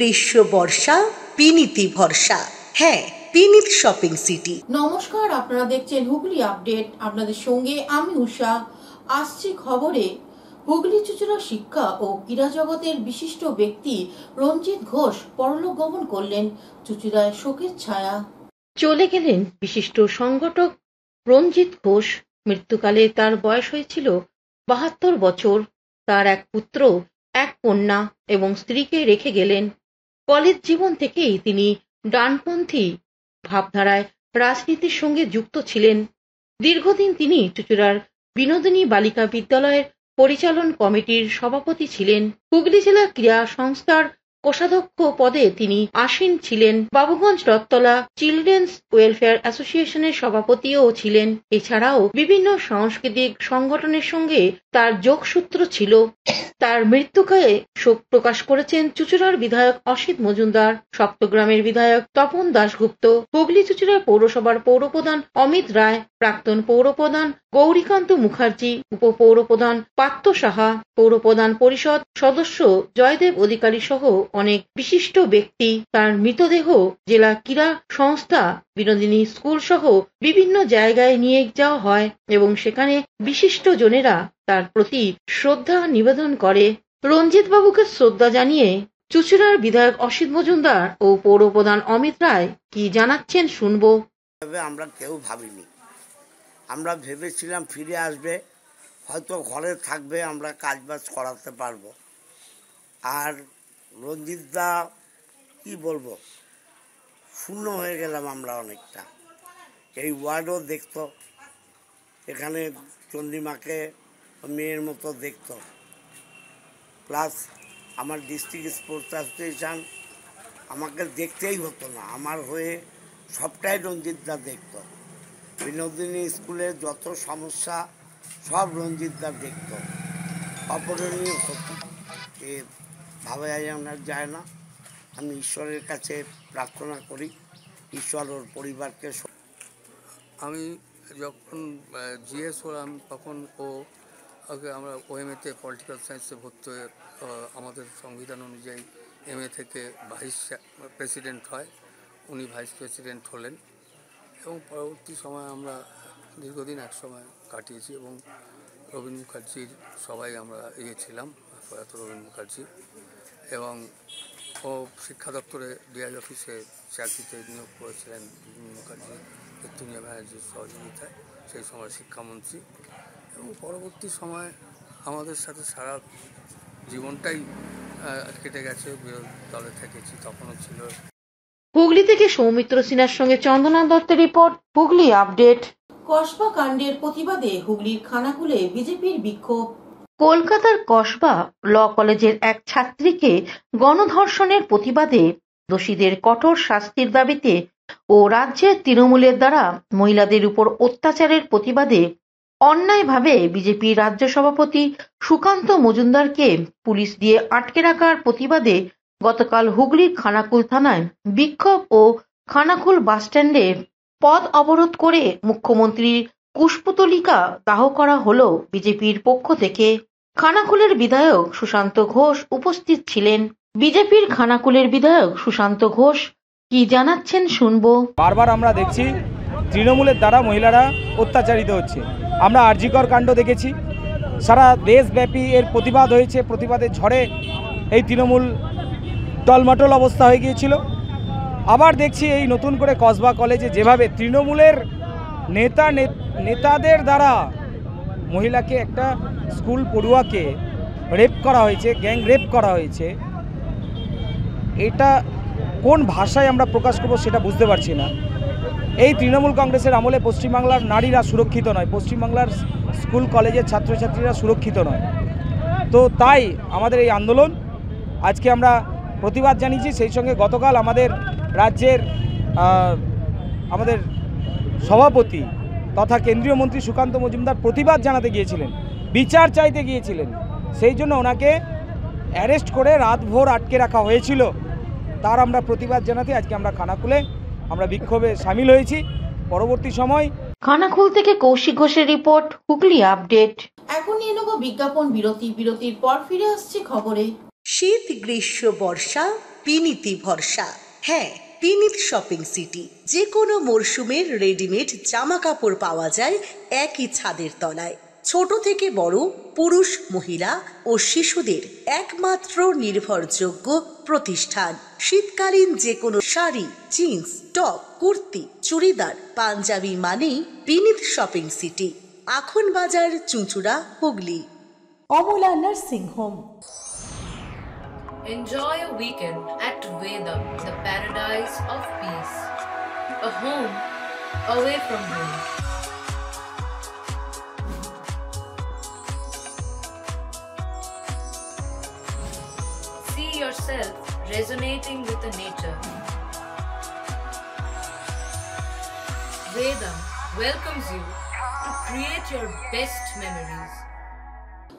গ্রীষ্ম বর্ষা বিনীতি ভরসা। হ্যাঁ, বিনীত শপিং সিটি। নমস্কার, আপনারা দেখছেন হুগলি আপডেট। আপনাদের সঙ্গে আমি উষা। আসছি খবরে, হুগলি চুঁচুড়া শিক্ষা ও ক্রীড়া জগতের বিশিষ্ট ব্যক্তি রঞ্জিত ঘোষ পরলোক গমন করলেন। চুঁচুড়ায় শোকের ছায়া। চলে গেলেন বিশিষ্ট সংগঠক রঞ্জিত ঘোষ। মৃত্যুকালে তার বয়স হয়েছিল ৭২ বছর। তার এক পুত্র, এক কন্যা এবং স্ত্রীকে রেখে গেলেন। কলেজ জীবন থেকেই তিনি ডানপন্থী ভাবধারায় রাজনীতির সঙ্গে যুক্ত ছিলেন। দীর্ঘদিন তিনি চুঁচুড়ার বিনোদিনী বালিকা বিদ্যালয়ের পরিচালন কমিটির সভাপতি ছিলেন। হুগলি জেলা ক্রীড়া সংস্থার কোষাধ্যক্ষ পদে তিনি আসীন ছিলেন। বাবুগঞ্জ রথতলা চিলড্রেন্স ওয়েলফেয়ার অ্যাসোসিয়েশনের সভাপতিও ছিলেন। এছাড়াও বিভিন্ন সাংস্কৃতিক সংগঠনের সঙ্গে তার যোগসূত্র ছিল। তার মৃত্যুকালে শোক প্রকাশ করেছেন চুঁচুড়ার বিধায়ক অসিত মজুমদার, সপ্তগ্রামের বিধায়ক তপন দাশগুপ্ত, হুগলি চুঁচুড়া পৌরসভার পৌরপ্রধান অমিত রায়, প্রাক্তন পৌরপ্রধান গৌরীকান্ত মুখার্জি, উপপৌরপ্রধান পার্থ সাহা, পৌরপ্রধান পরিষদ সদস্য জয়দেব অধিকারী সহ অনেক বিশিষ্ট ব্যক্তি। তার মৃতদেহ জেলা ক্রীড়া সংস্থা বিনোদিনী স্কুল সহ বিভিন্ন জায়গায় নিয়ে যাওয়া হয় এবং সেখানে বিশিষ্ট জনেরা তার প্রতি শ্রদ্ধা নিবেদন করে। রঞ্জিত বাবুকে শ্রদ্ধা জানিয়ে চুঁচুড়ার বিধায়ক অসিত মজুমদার ও পৌরপ্রধান অমিত রায় কি জানাচ্ছেন শুনবো। আমরা কেউ ভাবিনি, আমরা ভেবেছিলাম ফিরে আসবে, হয়তো ঘরে থাকবে, আমরা কাজবাজ করাতে পারবো। আর রঞ্জিত দা কি বলবো, শূন্য হয়ে গেলাম আমরা অনেকটা। এই ওয়ার্ডও দেখতো, এখানে চন্ডিমাকে মেয়ের মতো দেখতো, প্লাস আমার ডিস্ট্রিক্ট স্পোর্টস অ্যাসোসিয়েশন আমাকে দেখতেই হতো না, আমার হয়ে সবটাই রঞ্জিত দা দেখতো। বিনোদিনী স্কুলের যত সমস্যা সব রঞ্জিত দা দেখতো। অপরণীয় সত্যি, এ ভাবা যায় না। আমি ঈশ্বরের কাছে প্রার্থনা করি, ঈশ্বর ওর পরিবারকে। আমি যখন জিএস হলাম তখন ওকে আমরা ওএমএতে পলিটিক্যাল সায়েন্সে ভর্তি হয়ে আমাদের সংবিধান অনুযায়ী এমএ থেকে ভাইস প্রেসিডেন্ট হয়, উনি ভাইস প্রেসিডেন্ট হলেন এবং পরবর্তী সময় আমরা দীর্ঘদিন এক সময় কাটিয়েছি এবং রবীন মুখার্জির সবাই আমরা ছিলাম, প্রয়াত রবীন মুখার্জি, এবং ও শিক্ষা দপ্তরে ডিআই অফিসে চাকরিতে নিয়োগ করেছিলেন রবীন মুখার্জি, মৃত্যুঞ্জয় ব্যানার্জির সহযোগিতায়, সেই সময় শিক্ষামন্ত্রী। এবং পরবর্তী সময় আমাদের সাথে সারা জীবনটাই কেটে গেছে, বিরোধী দলে থেকেছি, তখনও ছিল। হুগলি থেকে সৌমিত্র সিনহার সঙ্গে চন্দনা দত্তের রিপোর্ট, হুগলি আপডেট। কসবা কাণ্ডের প্রতিবাদে হুগলির খানাকুলে বিজেপির বিক্ষোভ। কলকাতার কসবা ল কলেজের এক ছাত্রীকে গণধর্ষণের প্রতিবাদে, দোষীদের কঠোর শাস্তির দাবিতে ও রাজ্যের তৃণমূলের দ্বারা মহিলাদের উপর অত্যাচারের প্রতিবাদে অন্যায়ভাবে বিজেপি রাজ্য সভাপতি সুকান্ত মজুমদারকে পুলিশ দিয়ে আটকে রাখার প্রতিবাদে গতকাল হুগলির খানাকুল থানায় বিক্ষোভ ও খানাকুল বাসস্ট্যান্ডে পথ অবরোধ করে মুখ্যমন্ত্রীর কুশপুতলিকা দাহ করা হলো বিজেপির পক্ষ থেকে। খানাকুলের বিধায়ক সুশান্ত ঘোষ উপস্থিত ছিলেন। বিজেপির খানাকুলের বিধায়ক সুশান্ত ঘোষ কি জানাচ্ছেন শুনবো। বারবার আমরা দেখছি তৃণমূলের দ্বারা মহিলারা অত্যাচারিত হচ্ছে। আমরা আরজিকর কাণ্ড দেখেছি, সারা দেশব্যাপী এর প্রতিবাদ হয়েছে, প্রতিবাদের ঝড়ে এই তৃণমূল টলমটল অবস্থা হয়ে গিয়েছিল। আবার দেখছি এই নতুন করে কসবা কলেজে যেভাবে তৃণমূলের নেতাদের দ্বারা মহিলাকে, একটা স্কুল পড়ুয়াকে রেপ করা হয়েছে, গ্যাং রেপ করা হয়েছে। এটা কোন ভাষায় আমরা প্রকাশ করব সেটা বুঝতে পারছি না। এই তৃণমূল কংগ্রেসের আমলে পশ্চিমবাংলার নারীরা সুরক্ষিত নয়, পশ্চিমবাংলার স্কুল কলেজের ছাত্রছাত্রীরা সুরক্ষিত নয়। তো তাই আমাদের এই আন্দোলন, আজকে আমরা প্রতিবাদ জানিয়েছি। সেই সঙ্গে গতকাল আমাদের রাজ্যের আমাদের সভাপতি তথা কেন্দ্রীয় মন্ত্রী সুকান্ত মজুমদার প্রতিবাদ জানাতে গিয়েছিলেন, বিচার চাইতে গিয়েছিলেন। সেই জন্য ওনাকে অ্যারেস্ট করে রাতভর আটকে রাখা হয়েছিল। তার আমরা প্রতিবাদ জানাতে আজকে আমরা খানাকুলে আমরা বিক্ষোভে সামিল হয়েছি। পরবর্তী সময় খানাকুল থেকে কৌশিক ঘোষের রিপোর্ট, হুগলি আপডেট। এখন নিয়ে নেব বিজ্ঞাপন বিরতি। বিরতির পর ফিরে আসছে খবরে। শীত গ্রীষ্ম বর্ষা বিনীতি ভরসা। হ্যাঁ, বিনীত শপিং সিটি। যে কোনো মরশুমের রেডিমেড জামা কাপড় পাওয়া যায় একই ছাদের তলায়। ছোট থেকে বড়, পুরুষ, মহিলা ও শিশুদের একমাত্র নির্ভরযোগ্য প্রতিষ্ঠান। শীতকালীন যে কোনো শাড়ি, জিন্স, টপ, কুর্তি, চুড়িদার, পাঞ্জাবি মানেই বিনীত শপিং সিটি। আখন বাজার, চুঁচুড়া, Hooghly. Amala nursing home. Enjoy a weekend at Vedam, the paradise of peace. A home away from home. See yourself resonating with the nature. Vedam welcomes you to create your best memories.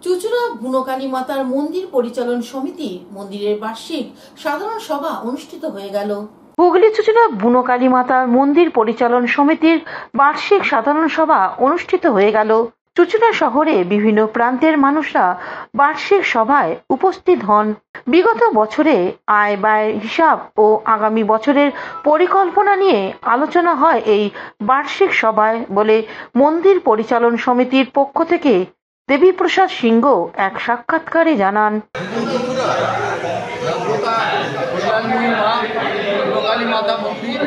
চুঁচুড়া বুনোকালী মাতার মন্দির পরিচালন সমিতি মন্দিরের বার্ষিক সাধারণ সভা অনুষ্ঠিত হয়ে গেল। হুগলি চুঁচুড়া বুনোকালী মাতার মন্দির পরিচালন সমিতির বার্ষিক সাধারণ সভা অনুষ্ঠিত হয়ে গেল। চুঁচুড়া শহরে বিভিন্ন প্রান্তের মানুষরা বার্ষিক সভায় উপস্থিত হন। বিগত বছরে আয় ব্যয় হিসাব ও আগামী বছরের পরিকল্পনা নিয়ে আলোচনা হয় এই বার্ষিক সভায় বলে মন্দির পরিচালন সমিতির পক্ষ থেকে দেবীপ্রসাদ সিংহ এক সাক্ষাৎকারে জানান। বুনোকালী মাতা মন্দির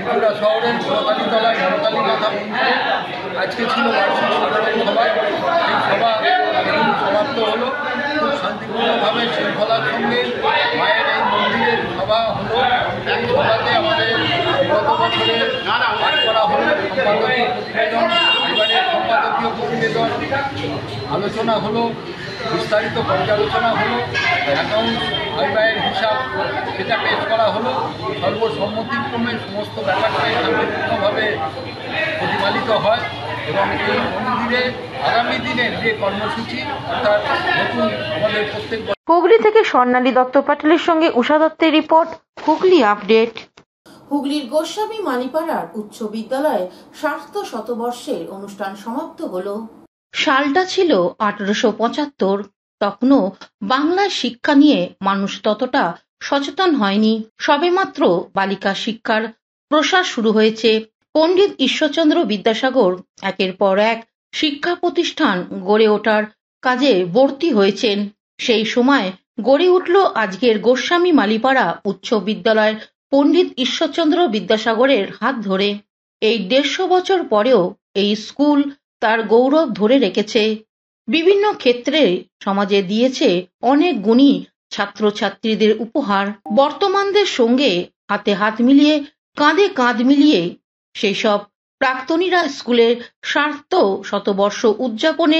চুঁচুড়া শহরের বুনোকালীতলায় বুনোকালী মাতা মন্দিরে আজকে ছিল বার্ষিক সাধারণ সভা। এই সভা এখন সমাপ্ত হলো। খুব শান্তিপূর্ণভাবে শৃঙ্খলার সঙ্গে মায়ের এই মন্দিরের সভা হলো। এই সভাতে আমাদের গত বছরে পাঠ করা হলো সম্পাদকীয় প্রতিবেদন, এবারে সম্পাদকীয় প্রতিবেদন আলোচনা হলো, বিস্তারিত পর্যালোচনা হলো, অ্যাকাউন্ট আয় ব্যয়ের হিসাব সেটা পেশ করা হলো। সর্বসম্মতিক্রমে সমস্ত ব্যাপারটাই শান্তিপূর্ণভাবে প্রতিপালিত হয় এবং এই মন্দিরে আগামী দিনের যে কর্মসূচি অর্থাৎ নতুন আমাদের প্রত্যেক। হুগলি থেকে স্বর্ণালী দত্ত প্যাটেলের সঙ্গে উষা দত্তের রিপোর্ট, হুগলি আপডেট। হুগলির গোস্বামী মানিপাড়ার উচ্চ বিদ্যালয়ে 60 শতবর্ষের অনুষ্ঠান সমাপ্ত হলো। সালটা ছিল 1875। তখনও বাংলায় শিক্ষা নিয়ে মানুষ ততটা সচেতন হয়নি। সবেমাত্র বালিকা শিক্ষার প্রসার শুরু হয়েছে। পণ্ডিত ঈশ্বরচন্দ্র বিদ্যাসাগর একের পর এক শিক্ষা প্রতিষ্ঠান গড়ে ওঠার কাজে ভর্তি হয়েছেন। সেই সময় গড়ে উঠল আজকের গোস্বামী মালিপাড়া উচ্চ বিদ্যালয় পণ্ডিত ঈশ্বরচন্দ্র বিদ্যাসাগরের হাত ধরে। এই 150 বছর পরেও এই স্কুল তার গৌরব ধরে রেখেছে। বিভিন্ন ক্ষেত্রে সমাজে দিয়েছে অনেক গুণী ছাত্রছাত্রীদের উপহার। বর্তমানদের সঙ্গে হাতে হাত মিলিয়ে, কাঁধে কাঁধ মিলিয়ে সেই সব প্রাক্তনীরা স্কুলের 60 শতবর্ষ উদযাপনে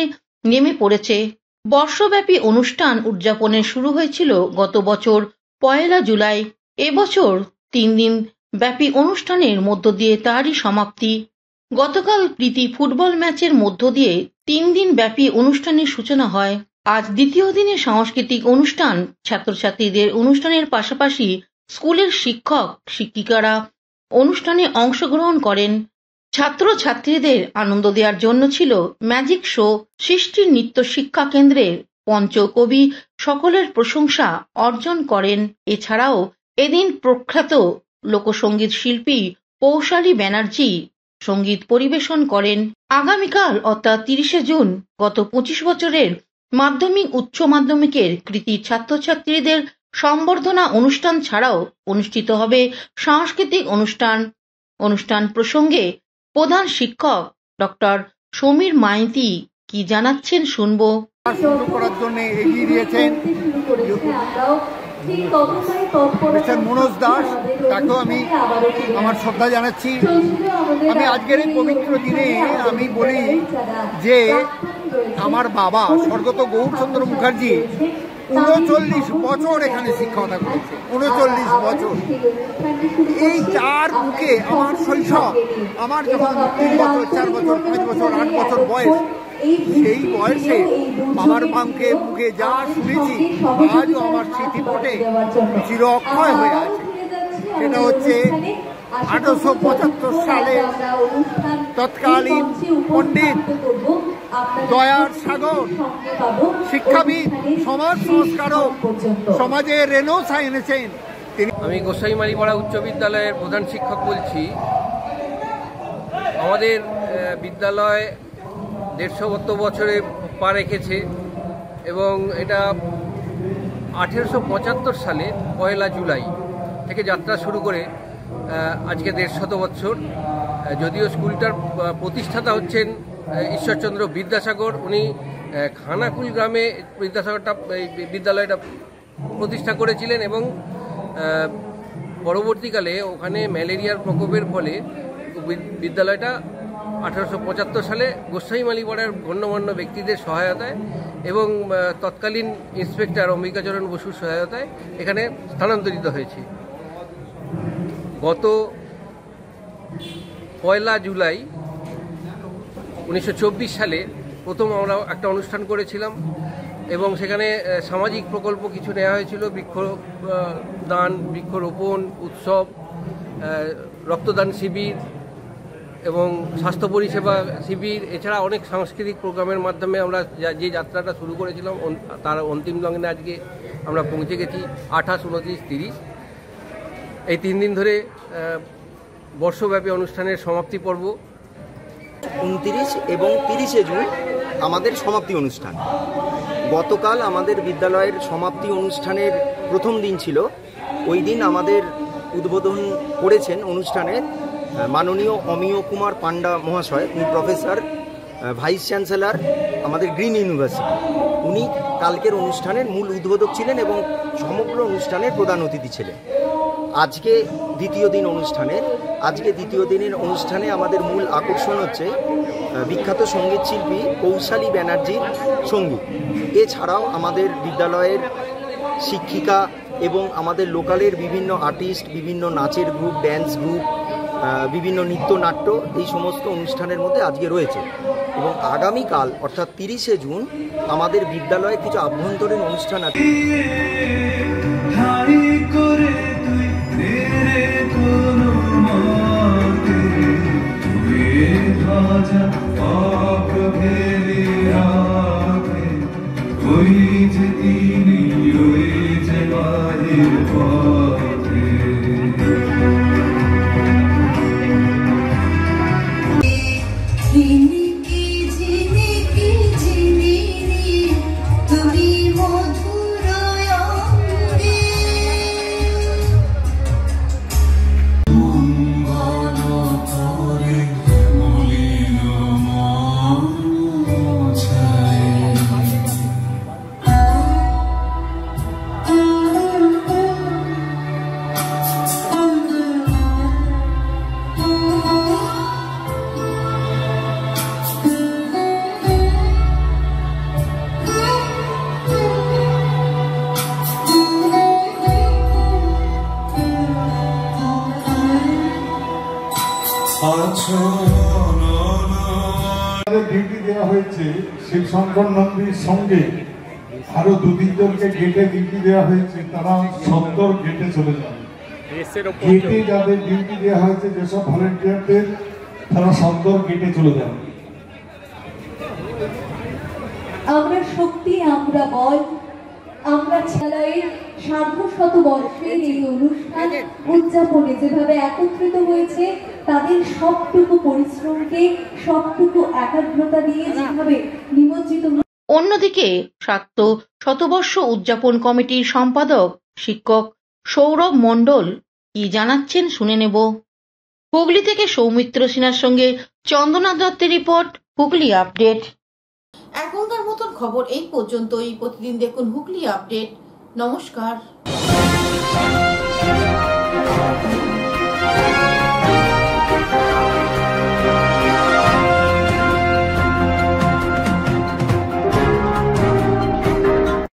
নেমে পড়েছে। বর্ষব্যাপী অনুষ্ঠান উদযাপনের শুরু হয়েছিল গত বছর 1 জুলাই। এবছর 3 দিন ব্যাপী অনুষ্ঠানের মধ্য দিয়ে তারই সমাপ্তি। গতকাল প্রীতি ফুটবল ম্যাচের মধ্য দিয়ে 3 দিন ব্যাপী অনুষ্ঠানের সূচনা হয়। আজ দ্বিতীয় দিনে সাংস্কৃতিক অনুষ্ঠান, ছাত্রছাত্রীদের অনুষ্ঠানের পাশাপাশি স্কুলের শিক্ষক শিক্ষিকারা অনুষ্ঠানে অংশগ্রহণ করেন। ছাত্রছাত্রীদের আনন্দ দেওয়ার জন্য ছিল ম্যাজিক শো। সৃষ্টির নৃত্য শিক্ষা কেন্দ্রের পঞ্চকবি সকলের প্রশংসা অর্জন করেন। এছাড়াও এদিন প্রখ্যাত লোকসঙ্গীত শিল্পী পৌশালী ব্যানার্জি সঙ্গীত পরিবেশন করেন। আগামীকাল অর্থাৎ 30 জুন গত 25 বছরের মাধ্যমিক উচ্চ মাধ্যমিকের কৃতী ছাত্রছাত্রীদের সম্বর্ধনা অনুষ্ঠান ছাড়াও অনুষ্ঠিত হবে সাংস্কৃতিক অনুষ্ঠান প্রসঙ্গে প্রধান শিক্ষক ডক্টর সমীর মাইতি কি জানাচ্ছেন শুনবো। করার জন্য এগিয়ে দিয়েছেন মিস্টার মনোজ দাস, তাকেও আমি আমার শ্রদ্ধা জানাচ্ছি। আমি আজকের এই পবিত্র দিনে আমি বলি যে আমার বাবা স্বর্গত গৌরচন্দ্র মুখার্জি 39 বছর এখানে শিক্ষকতা করেছে। 39 বছর। এই তার মুখে আমার শৈশব, আমার যখন 3 বছর, 4 বছর, 5 বছর, 8 বছর বয়স, সেই বয়সে বাবার মুখে যা শুনেছি আজও আমার স্মৃতিপটে চির অক্ষয় হয়ে আছে। সেটা হচ্ছে 1875 সালে তৎকালীন পণ্ডিত দয়ার সাগর, শিক্ষাবিদ, সমাজ সংস্কারক, সমাজে রেনেসাঁ এনেছেন তিনি। আমি গোসাইমারিপাড়া উচ্চ বিদ্যালয়ের প্রধান শিক্ষক বলছি। আমাদের বিদ্যালয় 150 বছরে পা রেখেছে এবং এটা 1875 সালে 1 জুলাই থেকে যাত্রা শুরু করে আজকে 150 বছর। যদিও স্কুলটার প্রতিষ্ঠাতা হচ্ছেন ঈশ্বরচন্দ্র বিদ্যাসাগর, উনি খানাকুল গ্রামে বিদ্যালয়টা প্রতিষ্ঠা করেছিলেন এবং পরবর্তীকালে ওখানে ম্যালেরিয়ার প্রকোপের ফলে বিদ্যালয়টা 1875 সালে গোসাইমালিপাড়ার গণ্যমান্য ব্যক্তিদের সহায়তায় এবং তৎকালীন ইন্সপেক্টর অম্বিকাচরণ বসুর সহায়তায় এখানে স্থানান্তরিত হয়েছে। গত 1 জুলাই 1924 সালে প্রথম আমরা একটা অনুষ্ঠান করেছিলাম এবং সেখানে সামাজিক প্রকল্প কিছু নেওয়া হয়েছিল, বৃক্ষদান, বৃক্ষরোপণ উৎসব, রক্তদান শিবির এবং স্বাস্থ্য পরিষেবা শিবির, এছাড়া অনেক সাংস্কৃতিক প্রোগ্রামের মাধ্যমে আমরা যে যাত্রাটা শুরু করেছিলাম তার অন্তিম লগ্নে আজকে আমরা পৌঁছে গেছি। 28, 29, 30 এই 3 দিন ধরে বর্ষব্যাপী অনুষ্ঠানের সমাপ্তি পর্ব। 29 এবং 30 জুন আমাদের সমাপ্তি অনুষ্ঠান। গতকাল আমাদের বিদ্যালয়ের সমাপ্তি অনুষ্ঠানের প্রথম দিন ছিল। ওই দিন আমাদের উদ্বোধন করেছেন অনুষ্ঠানের মাননীয় অমিয় কুমার পান্ডা মহাশয়। উনি প্রফেসর, ভাইস চ্যান্সেলর আমাদের গ্রিন ইউনিভার্সিটি। উনি কালকের অনুষ্ঠানের মূল উদ্বোধক ছিলেন এবং সমগ্র অনুষ্ঠানের প্রধান অতিথি ছিলেন। আজকে দ্বিতীয় দিনের অনুষ্ঠানে আমাদের মূল আকর্ষণ হচ্ছে বিখ্যাত সঙ্গীত শিল্পী কৌশালী ব্যানার্জির সঙ্গীত। এছাড়াও আমাদের বিদ্যালয়ের শিক্ষিকা এবং আমাদের লোকালের বিভিন্ন আর্টিস্ট, বিভিন্ন নাচের গ্রুপ, ড্যান্স গ্রুপ, বিভিন্ন নৃত্যনাট্য, এই সমস্ত অনুষ্ঠানের মধ্যে আজকে রয়েছে। এবং আগামীকাল অর্থাৎ 30 জুন আমাদের বিদ্যালয়ে কিছু আভ্যন্তরীণ অনুষ্ঠান আছে। ডিউটি দেওয়া হয়েছে শিবশঙ্কর নন্দীর সঙ্গে আরো 2-3 জনকে গেটে ডিউটি দেওয়া হয়েছে। তারা সত্তর গেটে চলে যাবে। গেটে যাদের ডিউটি দেওয়া হয়েছে, যেসব ভলেন্টিয়ারদের, তারা সত্তর গেটে চলে যাবে। আমরা শক্তি, আমরা বল, আমরা ছেলের 150 বর্ষের এই অনুষ্ঠান উদযাপনে যেভাবে একত্রিত হয়েছে, তাদের সবটুকু পরিশ্রমকে, সবটুকু একাগ্রতা দিয়ে যেভাবে নিমজ্জিত। অন্যদিকে শাক্ত শতবর্ষ উদযাপন কমিটির সম্পাদক শিক্ষক সৌরভ মণ্ডল কি জানাচ্ছেন শুনে নেব। হুগলি থেকে সৌমিত্র সিনহার সঙ্গে চন্দনা দত্তের রিপোর্ট, হুগলি আপডেট। এখনকার মতন খবর এই পর্যন্তই। প্রতিদিন দেখুন হুগলি আপডেট। নমস্কার।